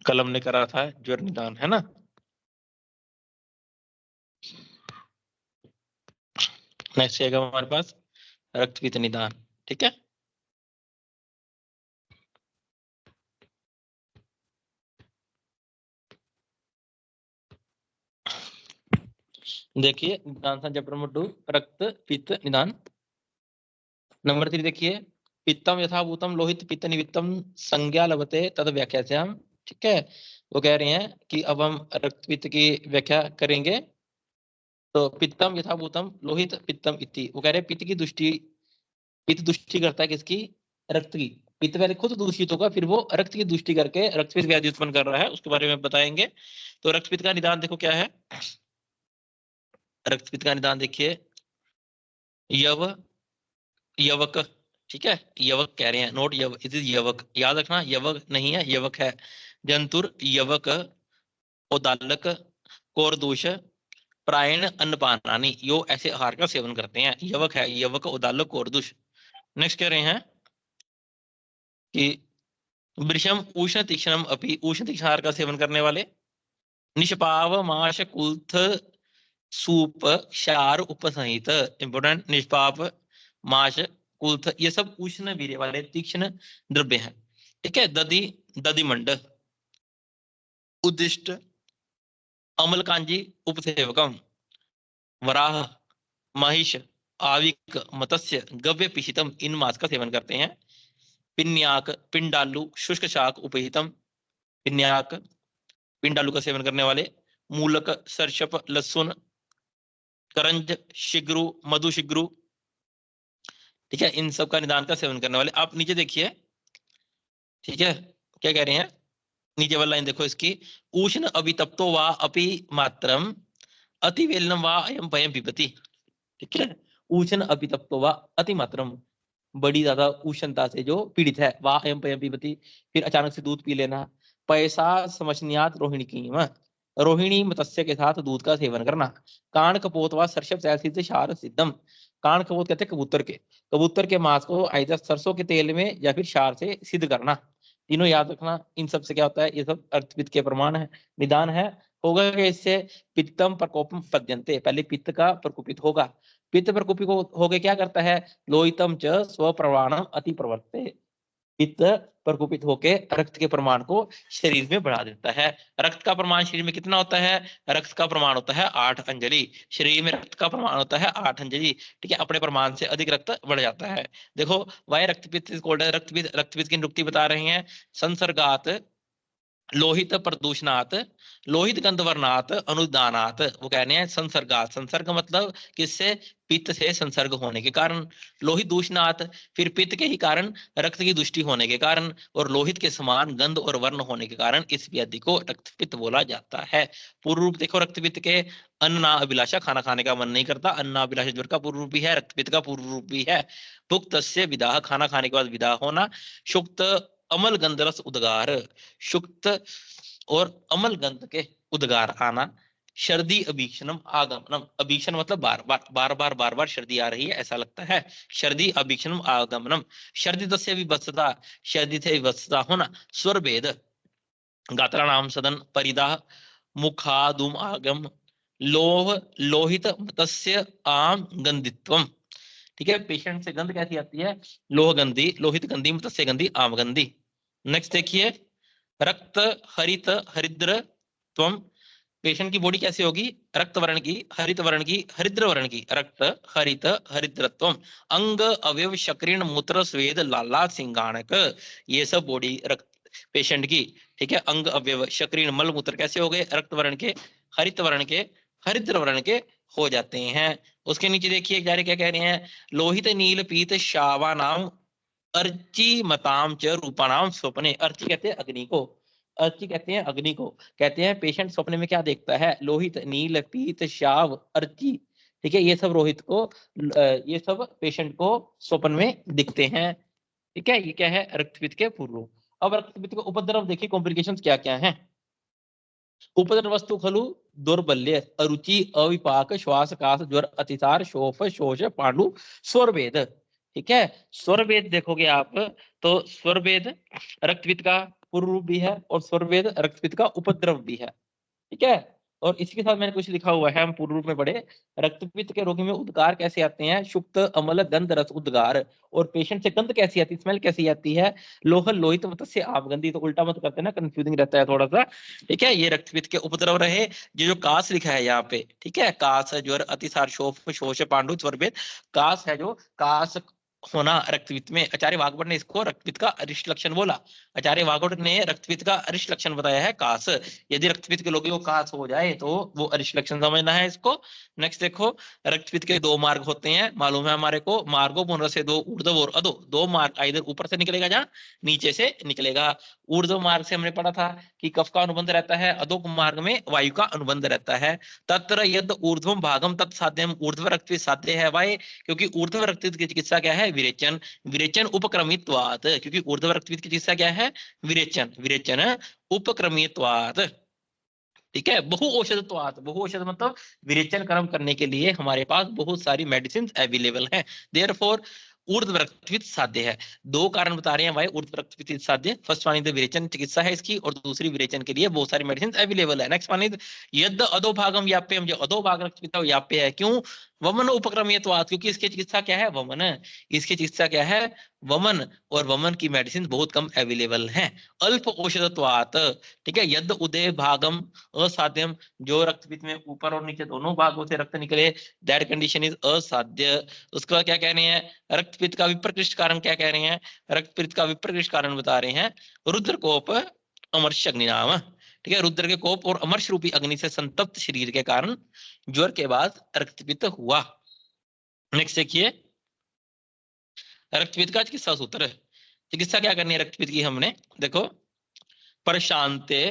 कलम ने करा था ज्वर निदान, है ना। नेक्स्ट आएगा हमारे पास रक्तपित्त निदान। ठीक है, देखिए निदान चैप्टर नंबर 2 रक्त पित्त निदान। नंबर 3 देखिए, पित्तम यथाभूतम लोहित पित्त निमित्तम संज्ञा लभते तद व्याख्यास्याम। ठीक है, वो कह रहे हैं कि अब हम रक्त पित्त की व्याख्या करेंगे। तो पित्तम यथाभूतम लोहित पित्तम इति, वो कह रहे हैं पित्त की दृष्टि, पित्त दृष्टि करता है किसकी, रक्त की। पित्त पहले खुद दूषित होगा, फिर वो रक्त की दृष्टि करके रक्तपित्त व्याधि उत्पन्न कर रहा है, उसके बारे में बताएंगे। तो रक्तपित्त का निदान देखो क्या है। रक्तपित्त का निदान देखिए, यव यवक, ठीक है, यवक कह रहे हैं, नोट यव, इट इज यवक, याद रखना, यवक नहीं है यवक है। जंतुर यवक उदालक कोरदोष प्रायण अन्नपानानि, यो ऐसे आहार का सेवन करते हैं। यवक है, यवक उदालक कोरदोष। नेक्स्ट कह रहे हैं कि वृषम उष्ण तीक्ष्णम अपि, उष्ण तीक्ष्ण आहार का सेवन करने वाले। निष्पाव माश कुल्थ सूप क्षार उपसहित, इंपोर्टेंट, निष्पाप माश कुल्थ, ये सब उष्ण वीर्य वाले तीक्ष्ण द्रव्य हैं। ठीक है, दधि दधिमंड उद्दिष्ट अमलकांजी उपसेवकम वराह महिष आविक मत्स्य गव्य पिशितम, इन मांस का सेवन करते हैं। पिन्याक पिंडालु शुष्क शाक उपहितम, पिन्याक पिंडालु का सेवन करने वाले। मूलक सरसप लहसुन करंज शिग्रु मधु शिग्रु, ठीक है, इन सब का निदान का सेवन करने वाले। आप नीचे देखिए, ठीक है, क्या कह रहे हैं, नीचे वाला लाइन देखो इसकी, उष्ण अभितप्तो वा अपि मात्रम अतिवेलनम वा अयम पयम पिबति। ठीक है, उष्ण अभितप्तो वा अति मात्रम, बड़ी ज्यादा उष्णता से जो पीड़ित है, वा अयम पयम पिबति, फिर अचानक से दूध पी लेना। पैसा समझनियात रोहिणी की, रोहिणी मत्स्य के साथ दूध का सेवन करना। कान कपोत व सरसप सिद्ध शार सिद्धम, कान कपोत कहते हैं कबूतर के, कबूतर के मांस को आइदर सरसों के तेल में या फिर शार से सिद्ध करना। तीनों याद रखना, इन सब से क्या होता है, ये सब अर्थपित्त के प्रमाण है, निदान है। होगा कि इससे पित्तम प्रकोपम पद्यन्ते, पहले पित्त का प्रकोपित होगा। पित्त प्रकोपित हो गए क्या करता है, लोहितम च स्वप्रमाणम अति प्रवर्ते, पित्त प्रकोपित होकर रक्त के प्रमाण को शरीर में बढ़ा देता है। रक्त का प्रमाण शरीर में कितना होता है, रक्त का प्रमाण होता है 8 अंजलि, शरीर में रक्त का प्रमाण होता है 8 अंजलि। ठीक है, अपने प्रमाण से अधिक रक्त बढ़ जाता है। देखो वह रक्तपित्त रक्तपित्त, रक्तपित्त की निरुक्ति बता रहे हैं। संसर्गात लोहित प्रदूषणात लोहित गंधवर्णात अनुदानात, वो कहने हैं संसर्गात, संसर्ग मतलब किससे, पित्त से संसर्ग होने के कारण। लोहित दूषणात, फिर पित्त के ही कारण रक्त की दुष्टि होने के कारण, और लोहित के समान गंध और वर्ण होने के कारण इस व्याधि को रक्तपित्त बोला जाता है। पूर्व रूप देखो रक्तपित्त के, अन्ना अभिलाषा, खाना खाने का मन नहीं करता, अन्ना अभिलाषा ज्वर का पूर्व रूप भी है, रक्तपित्त का पूर्व रूप भी है। भुक्त विदाह, खाना खाने के बाद विदा होना। शुक्त अमल गंधरस उद्गार, शुक्त और अमल गंध के उद्गार आना। शर्दी अभीक्षणम आगमनम, अभीक्षण मतलब बार बार शर्दी आ रही है ऐसा लगता है, शर्दी अभीक्षणम आगमनम। शर्दी तस्य विभत्सता, शर्दी से विभत्सता होना। स्वर भेद गात्रा नाम सदन परिदाह मुखादुम आगम लोह लोहित मत्स्य आम गंधित्वम। ठीक है, पेशेंट से गंध कैसी आती है, लोह गंधी, लोहित गंधी, मत्स्य गंधी, आम गंधी। नेक्स्ट देखिए, रक्त हरित हरिद्र त्वम, पेशेंट की बॉडी कैसी होगी, रक्त वर्ण की, हरित वर्ण की, हरिद्र वर्ण की, रक्त हरित हरिद्रत्वम। अंग अवयव शक्रीण मूत्र स्वेद लाला सिंगाणक, ये सब बॉडी रक्त पेशेंट की। ठीक है, अंग अवयव शक्रीण मल मूत्र कैसे हो गए, रक्त वर्ण के, हरित वर्ण के, हरिद्र वर्ण के हो जाते हैं। उसके नीचे देखिए क्या कह रहे हैं, लोहित नील पीत शावा नाम अर्ची मताम च रूपाणाम स्वप्ने, अर्ची कहते हैं अग्नि को, अर्ची कहते हैं अग्नि को, कहते हैं पेशेंट स्वप्न में क्या देखता है, लोहित नील पीत शाव अर्ची। ठीक है, ये सब रोहित को, ये सब पेशेंट को स्वप्न में दिखते हैं। ठीक है, ये क्या है, रक्तपित्त के पूर्व। अब रक्तपित्त का उपद्रव देखिए, कॉम्प्लिकेशंस क्या क्या हैं। उपद्रव वस्तु खलु दुर्बल्य अरुचि अविपाक श्वास काश ज्वर अतिसार शोफ शोष पांडु स्वरभेद। ठीक है, स्वरभेद देखोगे आप, तो स्वरभेद रक्तपित्त का पूर्व रूप भी है और स्वरवेद रक्तपित्त का उपद्रव भी है। ठीक है, और इसी के साथ मैंने कुछ लिखा हुआ है, हम पूर्ण रूप में पढ़े। रक्तपित्त के रोगी में उद्गार कैसे आते हैं? शुक्त अम्ल गंध रस उद्गार। और पेशेंट से गंध कैसी आती है, स्मेल कैसी आती है? लोहल लोहित मत्स्य आपगंधी। तो उल्टा मत करते ना, कंफ्यूजिंग रहता है थोड़ा सा। ठीक है, ये रक्तपित्त के उपद्रव रहे। ये जो कास लिखा है यहाँ पे, ठीक है, कास ज्वर अतिसार शोफ शोष पांडु स्वरभेद। कास है जो कास होना रक्तपित्त में, आचार्य वाग्भट ने इसको रक्तपित्त का अरिष्ट लक्षण बोला। आचार्य वाग्भट ने रक्तपित्त का अरिष्ट लक्षण बताया है कास। यदि रक्तपित्त के लोगों को कास हो जाए तो वो अरिष्ट लक्षण समझना है इसको। नेक्स्ट देखो, रक्तपित्त के दो मार्ग होते हैं, मालूम है हमारे को। मार्गो पुनः से दो, ऊर्ध्व और अधो। दो मार्ग, इधर ऊपर से निकलेगा जहाँ नीचे से निकलेगा। ऊर्ध्व मार्ग से हमने पढ़ा था कि कफ का अनुबंध रहता है, अधो मार्ग में वायु का अनुबंध रहता है। तत्र यद ऊर्ध्वम भागम तत्साध्यम। ऊर्ध्व रक्तपित्त साध्य है वाय, क्योंकि ऊर्ध्व रक्तपित्त की चिकित्सा क्या है? विरेचन। विरेचन उपक्रमित्वात्, क्योंकि ऊर्ध्व रक्तपित्त की चिकित्सा क्या है? विरेचन। विरेचन उपक्रमित्वात्। ठीक है, बहु औषधत्वात्। बहु औषध मतलब विरेचन कर्म करने के लिए हमारे पास बहुत सारी मेडिसिन अवेलेबल हैं। देयरफॉर ऊर्ध्व रक्तपित्त साध्य है। दो कारण बता रहे हैं भाई ऊर्ध्व रक्तपित्त साध्य। फर्स्ट वन इज द विरेचन चिकित्सा है इसकी, और दूसरी विरेचन के लिए बहुत सारी मेडिसिन अवेलेबल है। नेक्स्ट वन इज यद अधोभागम व्याप्यम। जो अधोभाग रक्तपित्त व्याप्य है, क्यों? वमन उपक्रमीयत्वात्, क्योंकि इसकी चिकित्सा क्या है? वमन। इसकी चिकित्सा क्या है? वमन। और वमन की मेडिसिन बहुत कम अवेलेबल हैं। अल्प औषधत्वात्। ठीक है, यद उदय भागम असाध्यम। जो रक्तपित्त में ऊपर और नीचे दोनों भागों से रक्त निकले, दैट कंडीशन इज असाध्य। उसका क्या कह रहे हैं? रक्तपित्त का विप्रकृष्ट कारण क्या कह रहे हैं? रक्तपित्त का विप्रकृष्ट कारण बता रहे हैं रुद्रकोप अमर्ष अग्नि नाम। ठीक है, रुद्र के कोप और अमर्ष रूपी अग्नि से संतप्त शरीर के कारण ज्वर के बाद रक्तपित्त हुआ। नेक्स्ट देखिए, रक्तपित्त का चिकित्सा सूत्र। चिकित्सा क्या करनी है रक्तपित्त की हमने? देखो, प्रशांते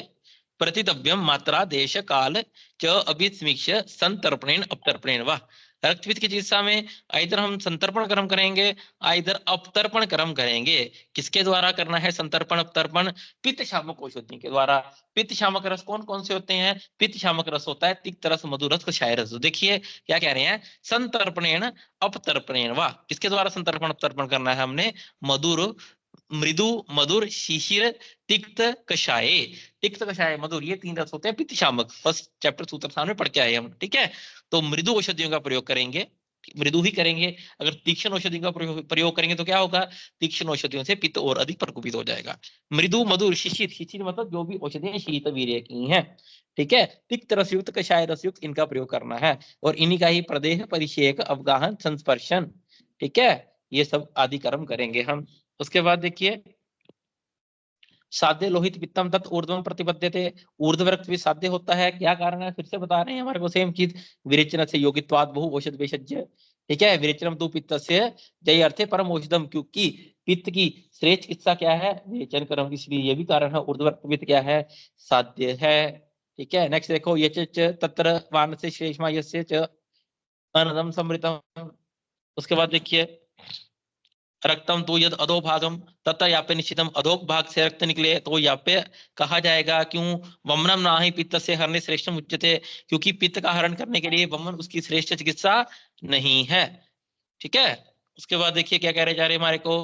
प्रतितव्यम मात्रा देश काल च अभिसमीक्ष संतर्पणेन अपतर्पणेन। वाह, रक्तपित्त की चिकित्सा में इधर हम संतर्पण कर्म करेंगे, इधर अपतर्पण कर्म करेंगे। किसके द्वारा करना है संतर्पण अपतर्पण? पित्त शामक औषधि के द्वारा। पित्त शामक रस कौन कौन से होते हैं? पित्त शामक रस होता है तिक्त रस, मधुर रस, कषाय रस। देखिए क्या कह रहे हैं, संतर्पणेन अपतर्पणेन। वाह, किसके द्वारा संतर्पण अपतर्पण करना है हमने? मधुर, मृदु, मधुर, शिशिर, तिक्त, कषाय। तिक्त, कषाय, मधुर, ये तीन रस होते हैं पित्त शामक। फर्स्ट चैप्टर सूत्र सामने पढ़ के आए हम। ठीक है, तो मृदु औषधियों का प्रयोग करेंगे, मृदु ही करेंगे। अगर तीक्ष्ण औषधियों का प्रयोग करेंगे तो क्या होगा? तीक्ष्ण औषधियों से पित्त और अधिक प्रकोपित हो जाएगा। मृदु, मधुर, शिशिर। शिशिर मतलब जो भी औषधियां शीत वीर्य की हैं। ठीक है, तिक्त रसयुक्त, कषाय रसयुक्त, इनका प्रयोग करना है। और इन्हीं का ही प्रदेह, परिषेक, अवगाहन, संस्पर्शन, ठीक है, ये सब आदि कर्म करेंगे हम। उसके बाद देखिए, साध्य लोहित पित्तम तत् ऊर्ध्वम प्रतिपद्यते। ऊर्ध्व रक्त भी साध्य होता है, क्या कारण है? फिर से बता रहे हैं हमारे को सेम चीज। विरेचन से योगित्वाद बहु औषध भेषज्य। ठीक है, विरेचनम तु पित्त से जय अर्थे परम औषधम, क्योंकि पित्त की श्रेष्ठ चिकित्सा क्या है? विरेचन कर्म, इसलिए ये भी कारण है। ऊर्ध्व रक्त पित्त क्या है? साध्य है। ठीक है, नेक्स्ट देखो, ये तत्र वान से श्रेष्ठमा यस्य च अनदम समृतम। उसके बाद देखिए, रक्तम तो यद अधोभागम तथा याप्य निश्चितम। अधोक भाग से रक्त निकले तो याप्य कहा जाएगा। क्यों? वमनम ना ही पित्त से हरने श्रेष्ठम उच्यते, क्योंकि पित्त का हरण करने के लिए वमन उसकी श्रेष्ठ चिकित्सा नहीं है। ठीक है, उसके बाद देखिए क्या कह रहे जा रहे हमारे को,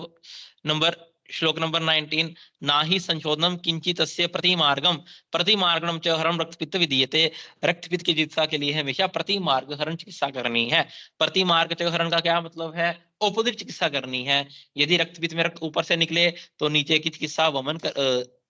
नंबर श्लोक नंबर 19, ना ही संशोधनम किंचित प्रतिमार्गम। प्रतिमार्गम च हरण रक्तपित्त विधीयते। रक्तपित्त की चिकित्सा के लिए हमेशा प्रतिमार्ग हरण चिकित्सा करनी है। प्रतिमार्ग च हरण का क्या मतलब है? ऑपोजिट चिकित्सा करनी है। यदि रक्तपित्त में रक्त ऊपर से निकले तो नीचे की चिकित्सा वमन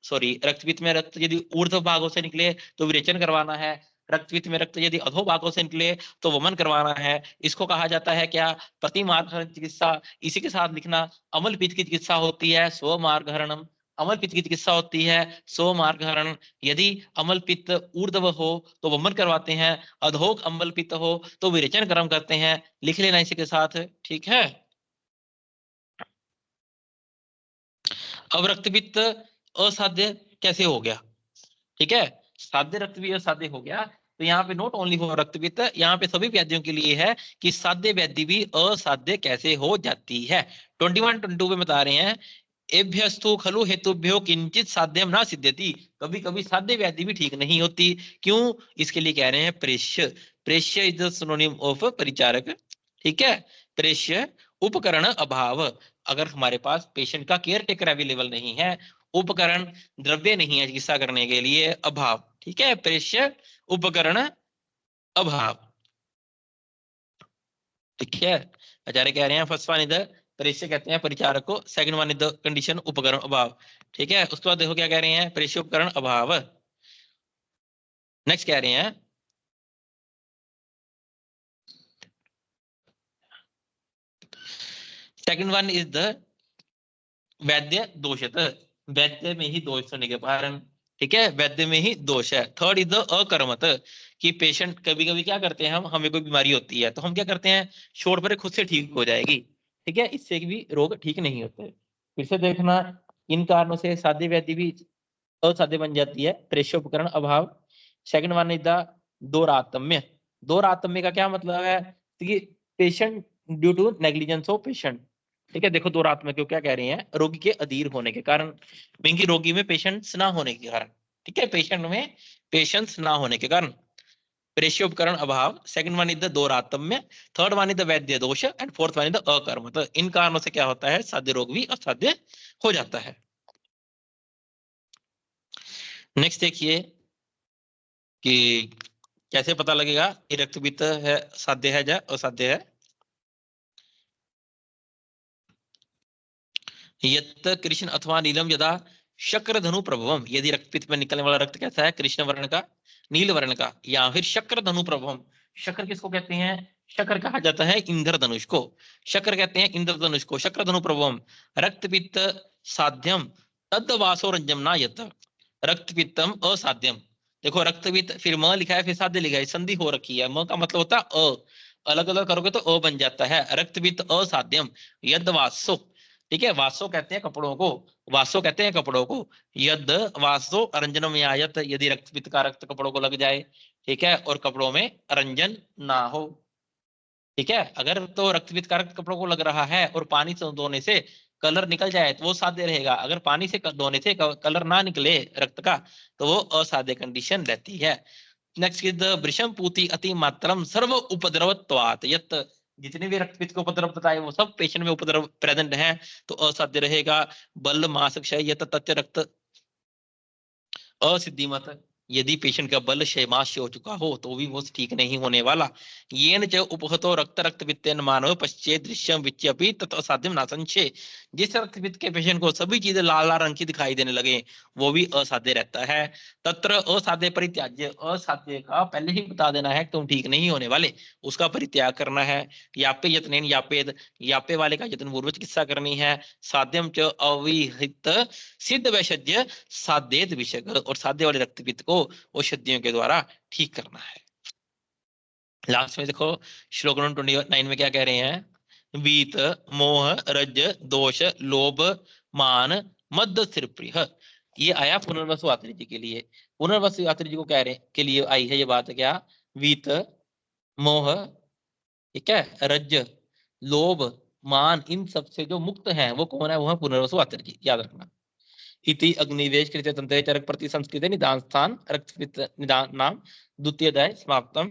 सॉरी, रक्तपित्त में रक्त यदि ऊर्ध्व भागों से निकले तो विरेचन करवाना है। रक्तपित्त में रक्त यदि अधो भागों से निकले तो वमन करवाना है। इसको कहा जाता है क्या? प्रतिमार्ग हरण चिकित्सा। इसी के साथ लिखना, अमल पित्त की चिकित्सा होती है स्वमार्ग हरणम। अमल पित्त की चिकित्सा होती है स्वमार्ग हरण। यदि अमल पित्त ऊर्ध्व हो तो वमन करवाते हैं, अधोक अम्ल पित्त हो तो विरेचन कर्म करते हैं। लिख लेना इसी के साथ, ठीक है। अब रक्तपित्त असाध्य कैसे हो गया? ठीक है, साध्य रक्त भी असाध्य हो गया। तो यहाँ पे नोट ओनली फॉर रक्तपित्त, यहाँ पे सभी व्याधियों के लिए है कि साध्य व्याधि भी असाध्य कैसे हो जाती है। 21 22 में बता रहे हैं, एभ्यस्तु खलु हेतुभ्यो किंचित साध्यम ना सिद्ध्यति। कभी कभी साध्य व्याधि भी ठीक नहीं होती। क्यों? इसके लिए कह रहे हैं प्रेष्य। प्रेष्य is the synonym of Paricharak. ठीक है, प्रेष्य उपकरण अभाव। अगर हमारे पास पेशेंट का केयर टेकर अवेलेबल नहीं है, उपकरण द्रव्य नहीं है चिकित्सा करने के लिए, अभाव। ठीक है, प्रेष्य उपकरण अभाव। ठीक है, आचार्य कह रहे हैं फर्स्ट वन इज द प्रेष्य कहते हैं परिचारक को, second one is the condition उपकरण अभाव। ठीक है, उसके बाद देखो क्या कह रहे हैं, प्रेष्य उपकरण अभाव। नेक्स्ट कह रहे हैं सेकंड वन इज द वैद्य दोषत, वैद्य में ही दोष होने के कारण। ठीक है, वैद्य में ही दोष है। थर्ड इज द अकर्मत, कि पेशेंट कभी कभी क्या करते हैं, हम हमें कोई बीमारी होती है तो हम क्या करते हैं, छोड़ पर खुद से ठीक हो जाएगी। ठीक है, इससे भी रोग ठीक नहीं होते। फिर से देखना, इन कारणों से साध्य व्याधि भी असाध्य बन जाती है, प्रेष्य उपकरण अभाव। Second one is the dauratmya. दोरात्म्य का क्या मतलब है कि patient due to negligence of patient. ठीक है, देखो दोरात्म्य क्यों क्या कह रहे हैं, रोगी के अधीर होने के कारण, क्योंकि रोगी में पेशेंट्स ना होने के कारण। ठीक है, पेशेंट में पेशेंट्स ना होने के कारण प्रेष्य उपकरण अभाव। Second one is the dauratmya, third one is the vaidya dosha and fourth one is the akarma. तो इन कारणों से क्या होता है, साध्य रोग भी असाध्य हो जाता है। नेक्स्ट देखिए कि कैसे पता लगेगा कि रक्तपित्त है साध्य है या असाध्य है। यत् कृष्ण अथवा नीलम यदा शक्र धनु प्रभवम, यदि रक्तपित्त में निकलने वाला रक्त कैसा है, कृष्ण वर्ण का, नील वर्ण का, या फिर शक्र धनु प्रभवम। शक्र किसको कहते हैं, शक्र कहा जाता है इंद्रधनुष को, शक्र कहते हैं इंद्रधनुष को। शक्र धनु प्रभवम रक्तपित्त साध्यम तद वासो रंजम ना यत, रक्तपित्तम असाध्यम। देखो रक्तपित्त फिर म लिखा है फिर साध्य लिखा है, संधि हो रखी है, म का मतलब होता है अ, अलग अलग करोगे तो अ बन जाता है। रक्तपित्त असाध्यम यद वासो। ठीक है, वासो कहते हैं कपड़ों को, वासो कहते हैं कपड़ों को। यद वासो अरंजनम यायत, यदि रक्तपित्त का रक्त कपड़ों को लग जाए, ठीक है, और कपड़ों में अरंजन ना हो। ठीक है, अगर तो रक्तपित्त का रक्त कपड़ों को लग रहा है और पानी से धोने से कलर निकल जाए तो वो साध्य रहेगा, अगर पानी से धोने से कलर ना निकले रक्त का तो वो असाध्य कंडीशन रहती है। नेक्स्ट इज द वृषम पूति अति मात्रम सर्व उपद्रवत्वात्, यत जितने भी रक्तपित्त के उपद्रव बताए वो सब पेशेंट में उपद्रव प्रेजेंट है तो असाध्य रहेगा। बल मास क्षय यत तथ्य रक्त असिद्धि मत, यदि पेशेंट का बल क्षयमाश हो चुका हो तो भी वो ठीक नहीं होने वाला। येन च उपहतो रक्त रक्तपित्तेन मानव पश्चेत दृश्यम विच्यपि तत् असाध्यम ना संशय, जिस रक्तपित्त के पेशेंट को सभी चीजें लाल लाल रंग की दिखाई देने लगे वो भी असाध्य रहता है। तत्र असाध्य परित्याज्य, असाध्य का पहले ही बता देना है तुम ठीक नहीं होने वाले, उसका परित्याग करना है। यापे यत्नेन यापेद, यापे वाले का यत्न पूर्वक चिकित्सा करनी है। साध्यम च अविहित सिद्ध वैषज्य साध्येत विषय, और साध्य वाले रक्तपित्त को औषधियों के द्वारा ठीक करना है। लास्ट में देखो श्लोक नंबर 29 में क्या कह रहे हैं, वीत मोह रज दोष लोभ मान मद स्थिर प्रिय। ये आया पुनर्वसु आत्री जी के लिए, पुनर्वसु आत्री जी को कह रहे के लिए आई है ये बात, क्या वीत मोह, ठीक है, रज लोभ मान, इन सब से जो मुक्त है वो कौन है, वो है पुनर्वसु आत्री जी, याद रखना। इति अग्निवेश कृत तंत्र चरक प्रति संस्कृत निदान स्थान रक्तपित्त निदान नाम द्वितीय अध्याय समाप्तम।